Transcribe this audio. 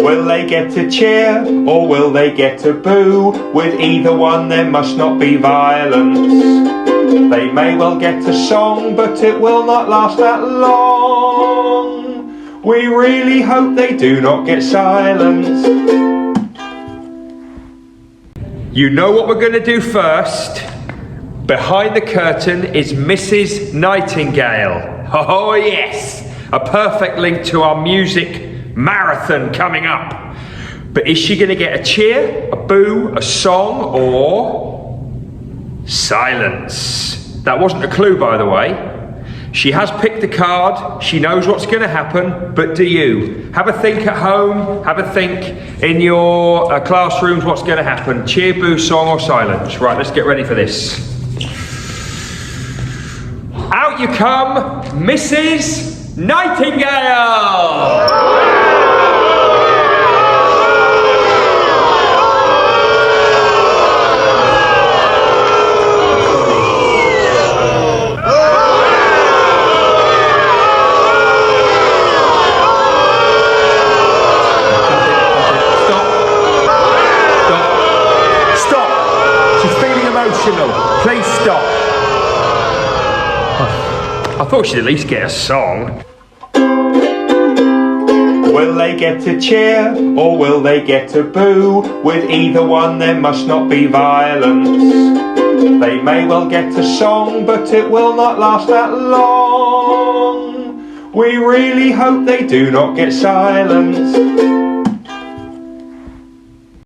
Will they get a cheer or will they get a boo? With either one there must not be violence. They may well get a song, but it will not last that long. We really hope they do not get silence. You know what we're going to do first? Behind the curtain is Mrs. Nightingale. Oh yes, a perfect link to our music marathon coming up. But is she going to get a cheer, a boo, a song, or silence? That wasn't a clue, by the way. She has picked a card, she knows what's going to happen, but do you? Have a think at home, have a think in your classrooms what's going to happen. Cheer, boo, song or silence. Right, let's get ready for this. Out you come, Mrs. Nightingale! Please stop. I thought she'd at least get a song. Will they get a cheer or will they get a boo? With either one there must not be violence. They may well get a song, but it will not last that long. We really hope they do not get silence.